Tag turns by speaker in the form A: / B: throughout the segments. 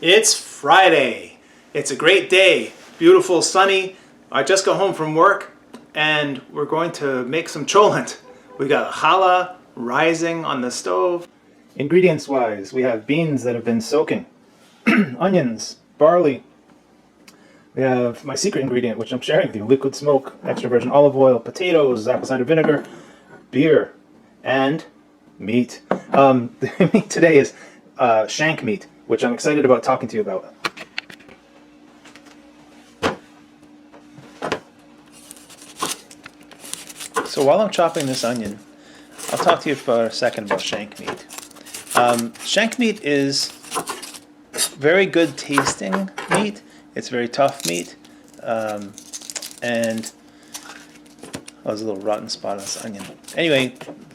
A: It's Friday. It's a great day. Beautiful, sunny. I just got home from work and we're going to make some cholent. We got challah rising on the stove. Ingredients wise, we have beans that have been soaking, onions, barley. We have my secret ingredient, which I'm sharing with you, liquid smoke, extra virgin olive oil, potatoes, apple cider vinegar, beer, and meat. The meat today is shank meat, which I'm excited about talking to you about. So while I'm chopping this onion, I'll talk to you for a second about shank meat. Shank meat is very good tasting meat. It's very tough meat, and there's a little rotten spot on this onion. Anyway,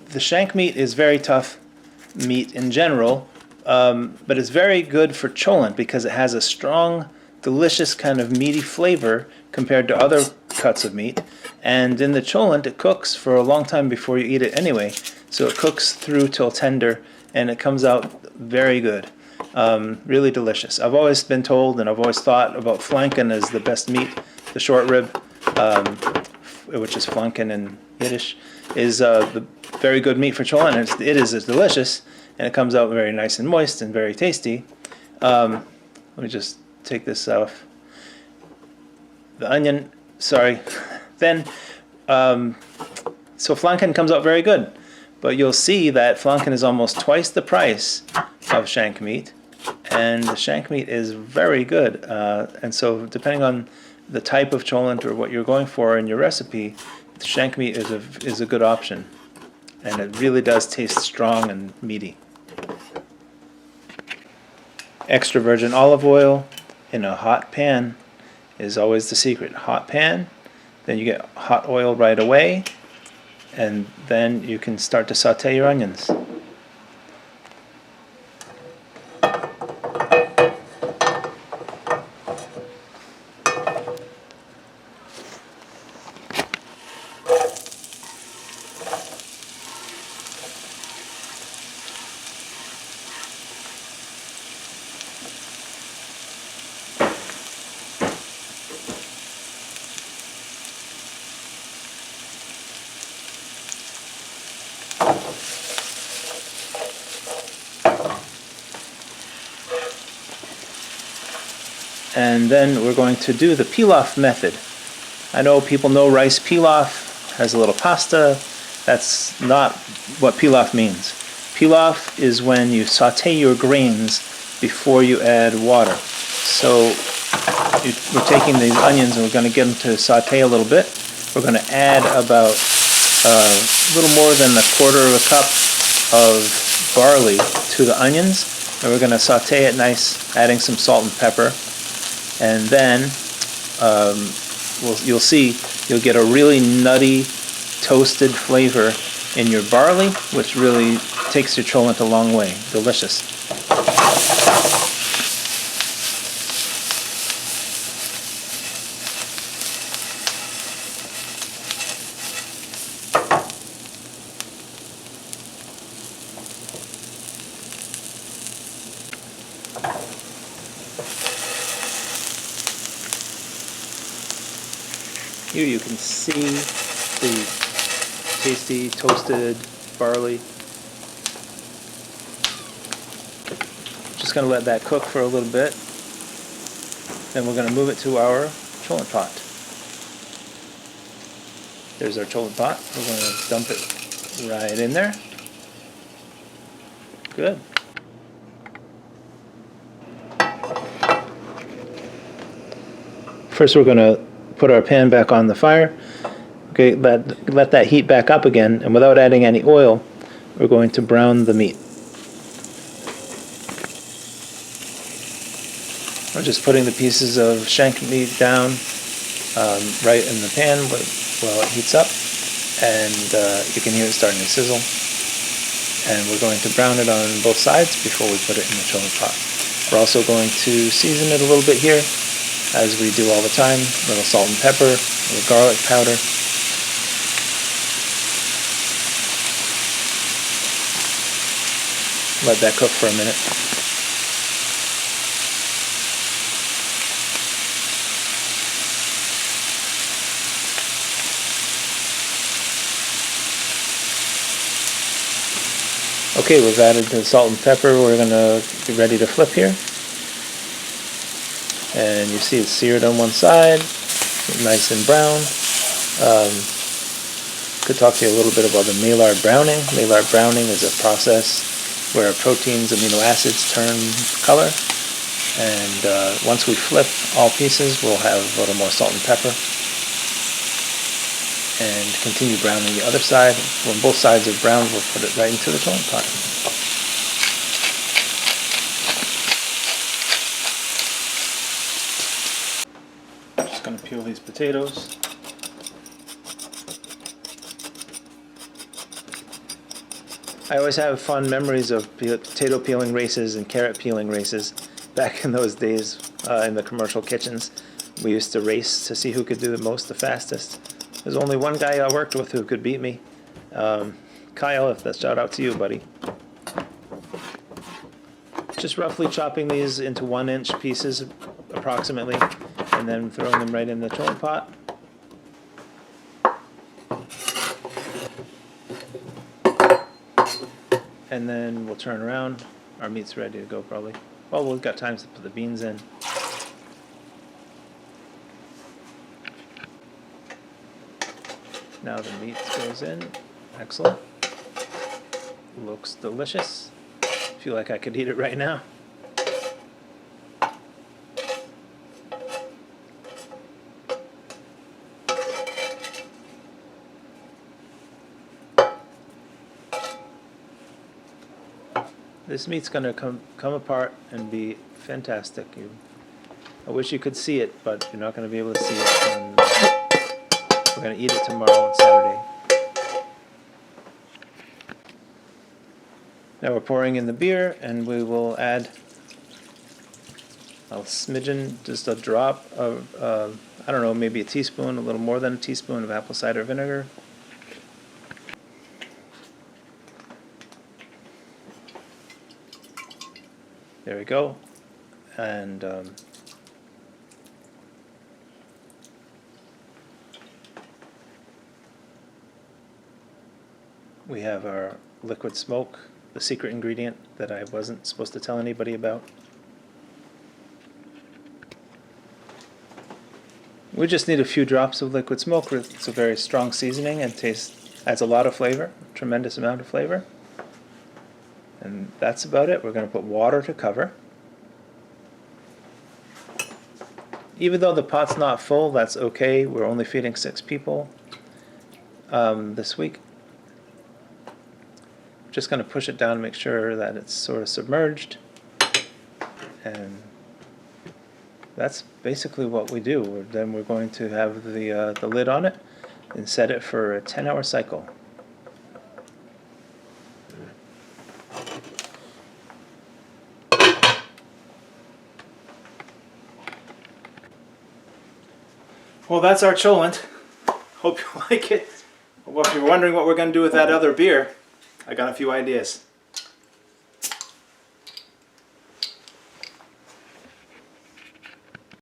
A: the shank meat is very tough meat in general, but it's very good for cholent because it has a strong, delicious kind of meaty flavor compared to other cuts of meat. And in the cholent, it cooks for a long time before you eat it anyway. So it cooks through till tender, and it comes out very good. Really delicious. I've always been told, and I've always thought about flanken as the best meat. The short rib, which is flanken in Yiddish, is the very good meat for cholent. And it is delicious, and it comes out very nice and moist and very tasty. Let me just take this off. The onion, sorry. Then, so flanken comes out very good. But you'll see that flanken is almost twice the price of shank meat, and the shank meat is very good. And so, depending on the type of cholent or what you're going for in your recipe, the shank meat is a good option, and it really does taste strong and meaty. Extra virgin olive oil in a hot pan is always the secret. Hot pan, then you get hot oil right away, and then you can start to saute your onions. And then we're going to do the pilaf method. I know people know rice pilaf has a little pasta. That's not what pilaf means. Pilaf is when you saute your grains before you add water. So we're taking these onions and we're going to get them to saute a little bit. We're going to add about a little more than a quarter of a cup of barley to the onions. And we're going to saute it nice, adding some salt and pepper. And then you'll see you'll get a really nutty, toasted flavor in your barley, which really takes your cholent a long way. Delicious. Here you can see the tasty toasted barley. Just going to let that cook for a little bit. Then we're going to move it to our cholent pot. There's our cholent pot. We're going to dump it right in there. Good. First we're going to put our pan back on the fire. Okay, let that heat back up again, and without adding any oil, we're going to brown the meat. We're just putting the pieces of shank meat down right in the pan while it heats up, and you can hear it starting to sizzle. And we're going to brown it on both sides before we put it in the cholent pot. We're also going to season it a little bit here, as we do all the time. A little salt and pepper, a little garlic powder. Let that cook for a minute. Okay, we've added the salt and pepper. We're gonna be ready to flip here. And you see it's seared on one side, nice and brown. Could talk to you a little bit about the Maillard browning. Maillard browning is a process where proteins, amino acids turn color. And once we flip all pieces, we'll have a little more salt and pepper. And continue browning the other side. When both sides are brown, we'll put it right into the Cholunt pot. Just going to peel these potatoes. I always have fun memories of potato peeling races and carrot peeling races. Back in those days, in the commercial kitchens, we used to race to see who could do the most, the fastest. There's only one guy I worked with who could beat me. Kyle, if that's shout out to you, buddy. Just roughly chopping these into 1-inch pieces, approximately, and then throwing them right in the Cholunt pot. And then we'll turn around. Our meat's ready to go, probably. Well, we've got time to put the beans in. Now the meat goes in. Excellent. Looks delicious. Feel like I could eat it right now. This meat's gonna come apart and be fantastic. I wish you could see it, but you're not gonna be able to see it. We're going to eat it tomorrow on Saturday. Now we're pouring in the beer, and we will add a smidgen, just a drop of, I don't know, maybe a teaspoon, a little more than a teaspoon of apple cider vinegar. There we go. And we have our liquid smoke, the secret ingredient that I wasn't supposed to tell anybody about. We just need a few drops of liquid smoke. It's a very strong seasoning and adds a lot of flavor, a tremendous amount of flavor. And that's about it. We're going to put water to cover. Even though the pot's not full, that's okay. We're only feeding 6 people this week. Just going to push it down to make sure that it's sort of submerged. And that's basically what we do. Then we're going to have the lid on it and set it for a 10-hour cycle. Well, that's our Cholunt. Hope you like it. Well, if you're wondering what we're going to do with that other beer, I got a few ideas.